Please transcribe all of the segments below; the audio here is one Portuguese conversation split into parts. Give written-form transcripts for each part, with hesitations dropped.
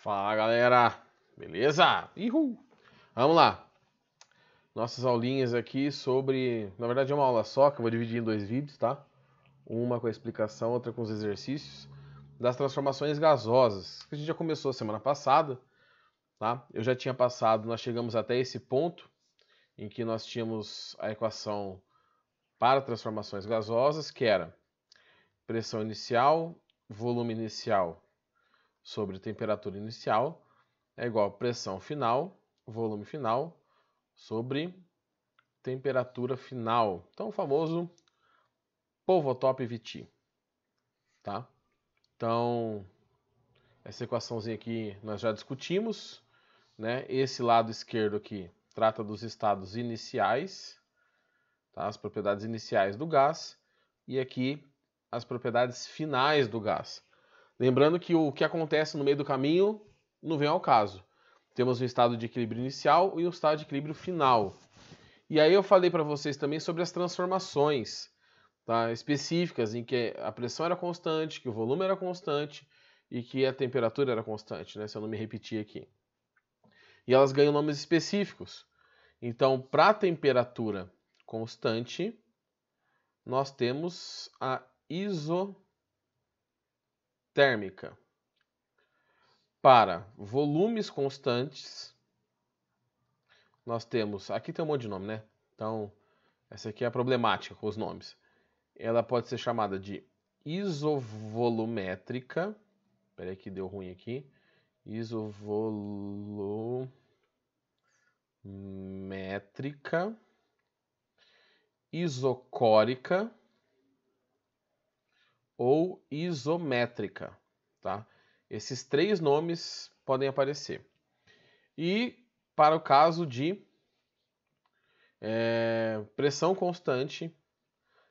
Fala, galera, beleza? Uhul. Vamos lá. Nossas aulinhas aqui sobre, na verdade é uma aula só, que eu vou dividir em dois vídeos, tá? Uma com a explicação, outra com os exercícios das transformações gasosas, que a gente já começou semana passada, tá? Eu já tinha passado, nós chegamos até esse ponto em que nós tínhamos a equação para transformações gasosas, que era pressão inicial, volume inicial sobre temperatura inicial é igual a pressão final, volume final, sobre temperatura final. Então, o famoso Povetop VT. Tá? Então, essa equaçãozinha aqui nós já discutimos. Né? Esse lado esquerdo aqui trata dos estados iniciais, tá? As propriedades iniciais do gás. E aqui as propriedades finais do gás. Lembrando que o que acontece no meio do caminho não vem ao caso. Temos um estado de equilíbrio inicial e um estado de equilíbrio final. E aí eu falei para vocês também sobre as transformações, tá, específicas em que a pressão era constante, que o volume era constante e que a temperatura era constante, né, se eu não me repetir aqui. E elas ganham nomes específicos. Então, para a temperatura constante, nós temos a isotérmica. Para volumes constantes, nós temos... Aqui tem um monte de nome, né? Então, essa aqui é a problemática com os nomes. Ela pode ser chamada de isovolumétrica. Espera aí que deu ruim aqui. Isovolumétrica. Isocórica. Ou isométrica, tá? Esses três nomes podem aparecer. E para o caso de pressão constante,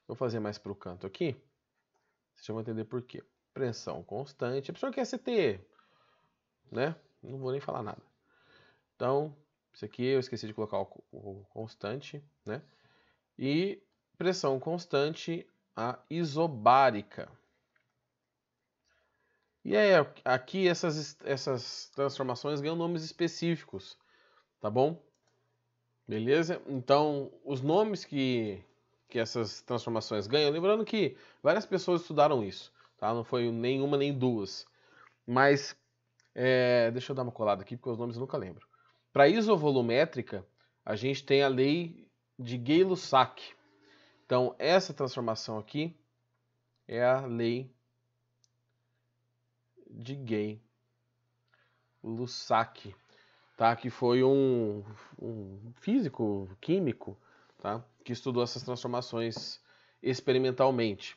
vou fazer mais para o canto aqui, vocês já vão entender por quê. Pressão constante, a pessoa quer CTE, né? Não vou nem falar nada. Então, isso aqui eu esqueci de colocar o constante, né? E pressão constante, a isobárica. E aí, aqui essas transformações ganham nomes específicos, tá bom? Beleza? Então, os nomes que essas transformações ganham, lembrando que várias pessoas estudaram isso, tá? Não foi nenhuma nem duas. Mas, deixa eu dar uma colada aqui, porque os nomes eu nunca lembro. Para isovolumétrica, a gente tem a lei de Gay-Lussac. Então, essa transformação aqui é a lei de Gay-Lussac, tá? Que foi um físico, químico, tá? Que estudou essas transformações experimentalmente.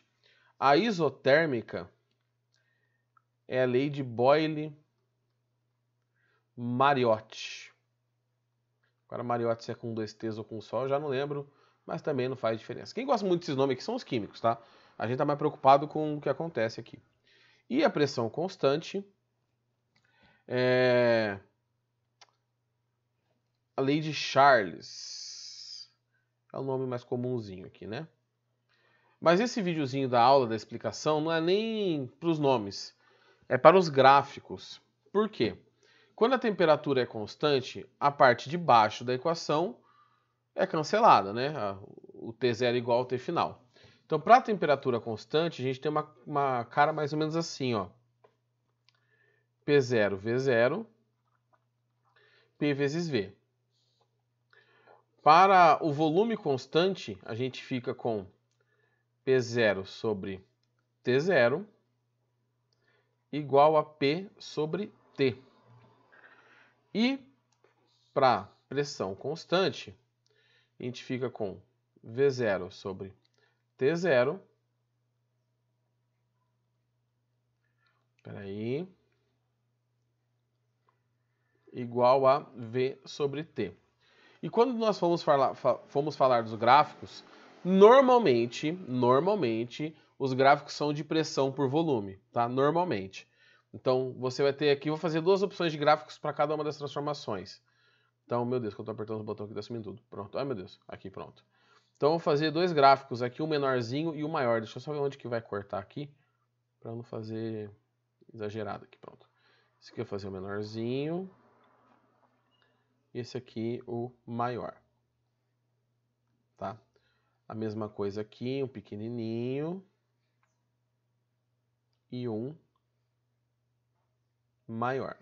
A isotérmica é a lei de Boyle-Mariotte. Agora, Mariotte se é com dois T's ou com um só, eu já não lembro, mas também não faz diferença. Quem gosta muito desses nomes aqui são os químicos, tá? A gente tá mais preocupado com o que acontece aqui. E a pressão constante é a lei de Charles. É o nome mais comumzinho aqui, né? Mas esse videozinho da aula, da explicação, não é nem para os nomes, é para os gráficos. Por quê? Quando a temperatura é constante, a parte de baixo da equação é cancelada, né? O T0 igual ao T final. Então, para a temperatura constante, a gente tem uma cara mais ou menos assim, ó. P0, V0, P vezes V. Para o volume constante, a gente fica com P0 sobre T0 igual a P sobre T. E para pressão constante, a gente fica com V0 sobre T0. Espera aí. Igual a V sobre T. E quando nós fomos falar dos gráficos, normalmente, os gráficos são de pressão por volume, tá? Normalmente. Então, você vai ter aqui, vou fazer duas opções de gráficos para cada uma das transformações. Então, meu Deus, que eu estou apertando o botão aqui, tá sumindo tudo. Pronto, ai meu Deus, aqui pronto. Então, eu vou fazer dois gráficos aqui, um menorzinho e um maior. Deixa eu só ver onde que vai cortar aqui, para não fazer exagerado aqui, pronto. Esse aqui eu vou fazer o menorzinho. Esse aqui o maior. Tá? A mesma coisa aqui, um pequenininho. E um maior.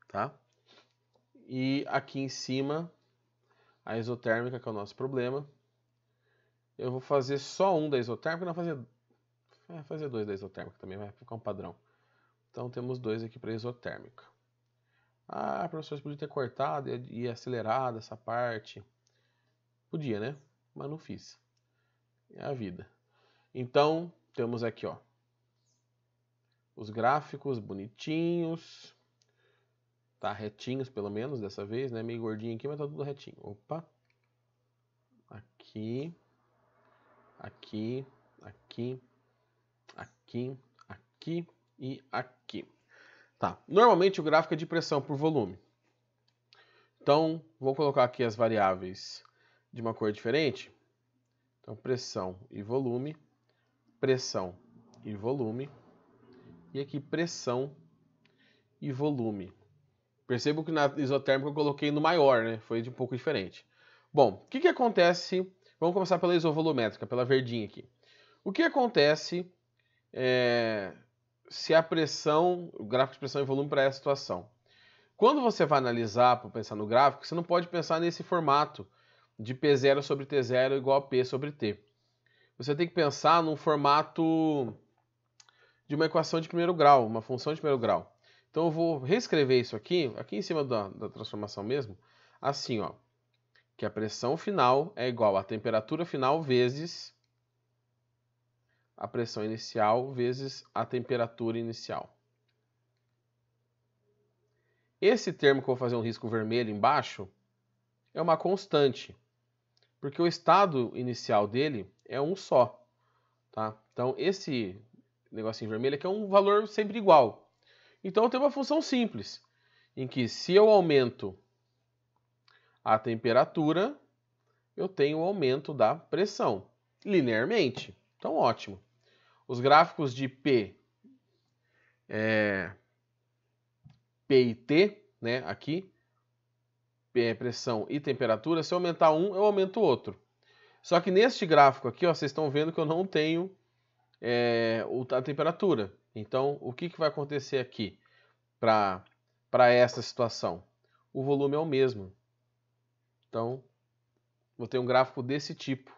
Tá? E aqui em cima, a isotérmica, que é o nosso problema. Eu vou fazer só um da isotérmica, não fazer dois da isotérmica também, vai ficar um padrão. Então temos dois aqui para isotérmica. Ah, professor, você podia ter cortado e acelerado essa parte. Podia, né? Mas não fiz. É a vida. Então, temos aqui, ó, os gráficos bonitinhos. Tá retinhos, pelo menos, dessa vez, né? Meio gordinho aqui, mas tá tudo retinho. Opa. Aqui. Aqui. Aqui. Aqui. Aqui. E aqui. Tá. Normalmente o gráfico é de pressão por volume. Então, vou colocar aqui as variáveis de uma cor diferente. Então, pressão e volume. Pressão e volume. E aqui, pressão e volume. Percebo que na isotérmica eu coloquei no maior, né? Foi de um pouco diferente. Bom, o que acontece... Vamos começar pela isovolumétrica, pela verdinha aqui. O que acontece se a pressão, o gráfico de pressão e volume para essa situação? Quando você vai analisar, para pensar no gráfico, você não pode pensar nesse formato de P0 sobre T0 igual a P sobre T. Você tem que pensar num formato de uma equação de primeiro grau, uma função de primeiro grau. Então eu vou reescrever isso aqui em cima da transformação mesmo, assim, ó, que a pressão final é igual à temperatura final vezes a pressão inicial vezes a temperatura inicial. Esse termo que eu vou fazer um risco vermelho embaixo é uma constante, porque o estado inicial dele é um só, tá? Então esse negocinho vermelho aqui é um valor sempre igual. Então eu tenho uma função simples, em que se eu aumento a temperatura, eu tenho o aumento da pressão, linearmente. Então ótimo. Os gráficos de P e T, né, aqui, P é pressão e temperatura, se eu aumentar um, eu aumento o outro. Só que neste gráfico aqui, ó, vocês estão vendo que eu não tenho a temperatura. Então, o que vai acontecer aqui para essa situação? O volume é o mesmo. Então, vou ter um gráfico desse tipo.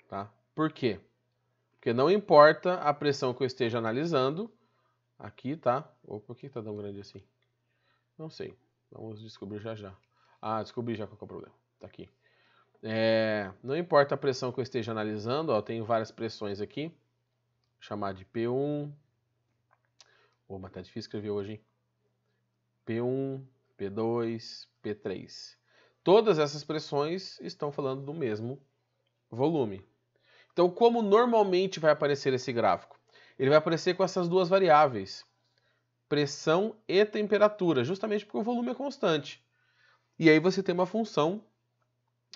Tá? Por quê? Porque não importa a pressão que eu esteja analisando. Aqui, tá? Opa, por que tá tão grande assim? Não sei. Vamos descobrir já já. Ah, descobri já qual que é o problema. Tá aqui. Não importa a pressão que eu esteja analisando. Ó, eu tenho várias pressões aqui. Vou chamar de P1. Oh, mas tá difícil escrever hoje, hein? P1, P2, P3. Todas essas pressões estão falando do mesmo volume. Então, como normalmente vai aparecer esse gráfico? Ele vai aparecer com essas duas variáveis, pressão e temperatura, justamente porque o volume é constante. E aí você tem uma função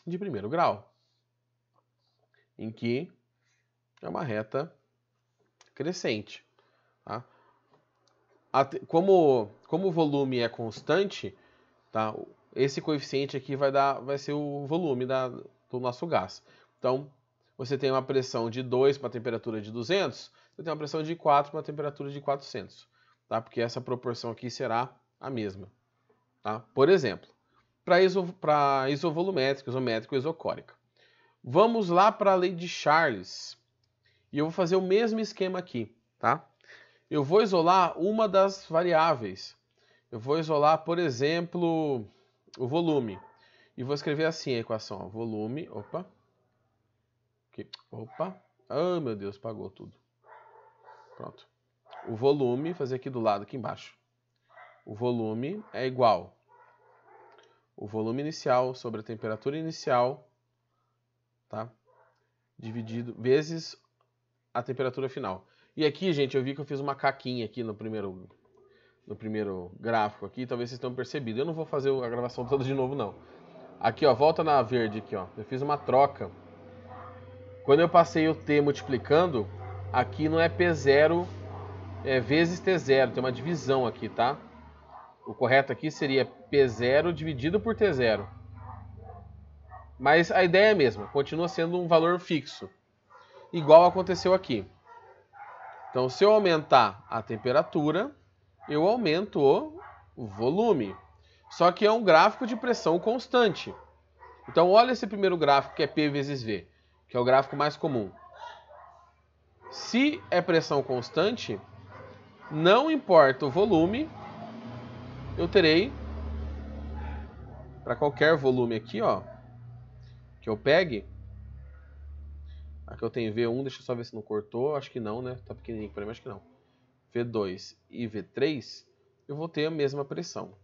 de primeiro grau, em que é uma reta crescente. Tá? Como o volume é constante, tá? Esse coeficiente aqui vai ser o volume do nosso gás. Então, você tem uma pressão de 2 para a temperatura de 200, você tem uma pressão de 4 para a temperatura de 400. Tá? Porque essa proporção aqui será a mesma. Tá? Por exemplo, para isovolumétrica, isométrica ou isocórica. Vamos lá para a lei de Charles. E eu vou fazer o mesmo esquema aqui. Tá? Eu vou isolar uma das variáveis. Eu vou isolar, por exemplo, o volume. E vou escrever assim a equação. Ó, volume, opa. Aqui, opa. Ah, meu Deus, apagou tudo. Pronto. O volume, fazer aqui do lado, aqui embaixo. O volume é igual o volume inicial sobre a temperatura inicial, tá? Dividido vezes a temperatura final. E aqui, gente, eu vi que eu fiz uma caquinha aqui no primeiro gráfico aqui, talvez vocês tenham percebido. Eu não vou fazer a gravação toda de novo, não. Aqui, ó, volta na verde aqui, ó. Eu fiz uma troca. Quando eu passei o T multiplicando, aqui não é P0 vezes T0, tem uma divisão aqui, tá? O correto aqui seria P0 dividido por T0. Mas a ideia é a mesma, continua sendo um valor fixo, igual aconteceu aqui. Então, se eu aumentar a temperatura, eu aumento o volume. Só que é um gráfico de pressão constante. Então, olha esse primeiro gráfico que é P vezes V, que é o gráfico mais comum. Se é pressão constante, não importa o volume, eu terei, para qualquer volume aqui, ó, que eu pegue, aqui eu tenho V1, deixa eu só ver se não cortou, acho que não, né? Tá pequenininho para mim, acho que não. V2 e V3, eu vou ter a mesma pressão,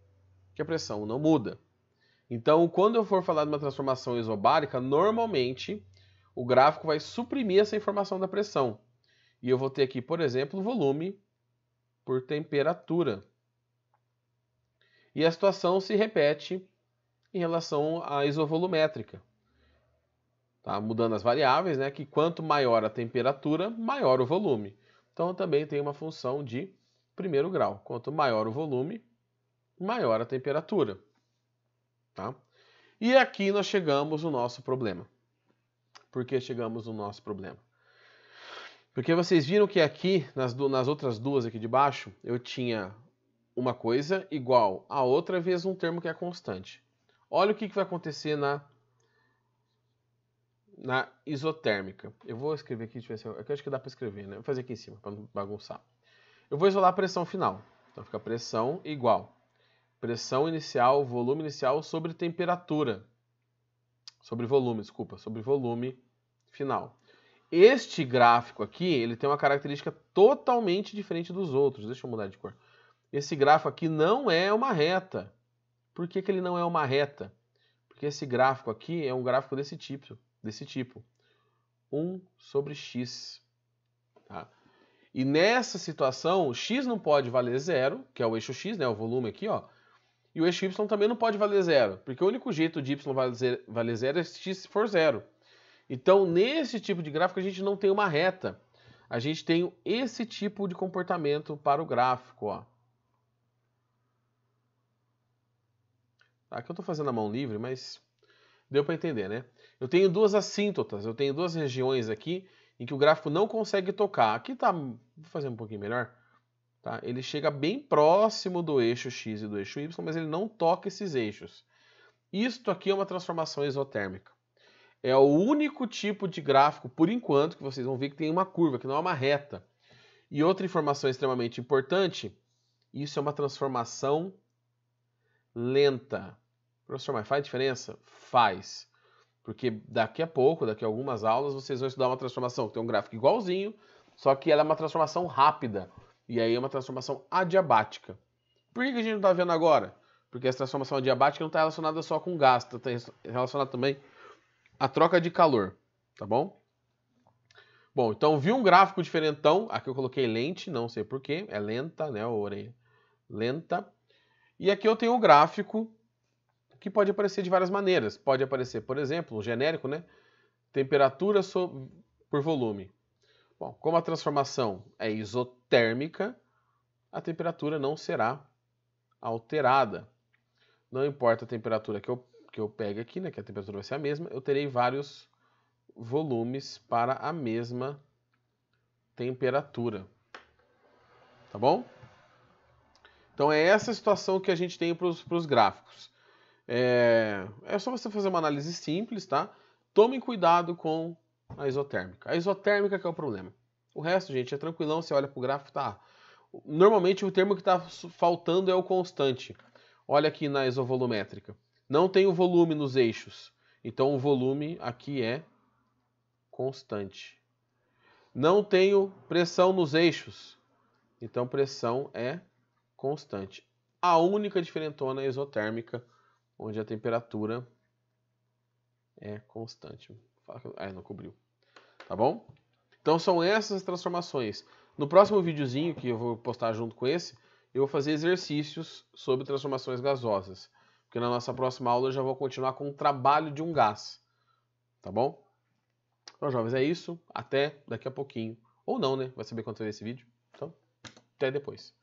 que a pressão não muda. Então, quando eu for falar de uma transformação isobárica, normalmente o gráfico vai suprimir essa informação da pressão. E eu vou ter aqui, por exemplo, volume por temperatura. E a situação se repete em relação à isovolumétrica. Tá? Mudando as variáveis, né? Que quanto maior a temperatura, maior o volume. Então também tem uma função de primeiro grau. Quanto maior o volume, maior a temperatura. Tá? E aqui nós chegamos no nosso problema. Por que chegamos no nosso problema? Porque vocês viram que aqui, nas outras duas aqui de baixo, eu tinha uma coisa igual a outra vezes um termo que é constante. Olha o que vai acontecer na isotérmica. Eu vou escrever aqui, deixa eu ver se eu acho que dá para escrever, né? Vou fazer aqui em cima, para não bagunçar. Eu vou isolar a pressão final. Então fica pressão igual pressão inicial, volume inicial sobre temperatura. Sobre volume, desculpa, sobre volume final. Este gráfico aqui, ele tem uma característica totalmente diferente dos outros. Deixa eu mudar de cor. Esse gráfico aqui não é uma reta. Por que ele não é uma reta? Porque esse gráfico aqui é um gráfico desse tipo. 1 sobre x. Tá? E nessa situação, x não pode valer zero, que é o eixo x, né, o volume aqui, ó. E o eixo y também não pode valer zero, porque o único jeito de y valer zero é se x for zero. Então, nesse tipo de gráfico, a gente não tem uma reta. A gente tem esse tipo de comportamento para o gráfico, ó. Aqui eu estou fazendo a mão livre, mas deu para entender, né? Eu tenho duas assíntotas, eu tenho duas regiões aqui em que o gráfico não consegue tocar. Aqui tá, vou fazer um pouquinho melhor. Tá? Ele chega bem próximo do eixo x e do eixo y, mas ele não toca esses eixos. Isto aqui é uma transformação isotérmica. É o único tipo de gráfico, por enquanto, que vocês vão ver que tem uma curva, que não é uma reta. E outra informação extremamente importante, isso é uma transformação lenta. Professor, mas faz diferença? Faz. Porque daqui a pouco, daqui a algumas aulas, vocês vão estudar uma transformação que tem um gráfico igualzinho, só que ela é uma transformação rápida. E aí é uma transformação adiabática. Por que a gente não está vendo agora? Porque essa transformação adiabática não está relacionada só com gás, está relacionada também à troca de calor. Tá bom? Bom, então viu um gráfico diferentão. Aqui eu coloquei lente, não sei porquê. É lenta, né? A orelha. Lenta. E aqui eu tenho o gráfico que pode aparecer de várias maneiras. Pode aparecer, por exemplo, um genérico, né? Temperatura por volume. Bom, como a transformação é isotérmica, a temperatura não será alterada. Não importa a temperatura que eu pegue aqui, né? Que a temperatura vai ser a mesma, eu terei vários volumes para a mesma temperatura. Tá bom? Então é essa situação que a gente tem para os gráficos. É só você fazer uma análise simples, tá? Tomem cuidado com a isotérmica. A isotérmica que é o problema. O resto, gente, é tranquilão. Você olha para o gráfico, tá? Normalmente o termo que está faltando é o constante. Olha aqui na isovolumétrica. Não tem o volume nos eixos. Então o volume aqui é constante. Não tenho pressão nos eixos. Então pressão é constante. A única diferentona é a isotérmica, onde a temperatura é constante. Não cobriu. Tá bom? Então são essas transformações. No próximo videozinho, que eu vou postar junto com esse, eu vou fazer exercícios sobre transformações gasosas. Porque na nossa próxima aula eu já vou continuar com o trabalho de um gás. Tá bom? Então, jovens, é isso. Até daqui a pouquinho. Ou não, né? Vai saber quando você ver esse vídeo. Então... Até depois.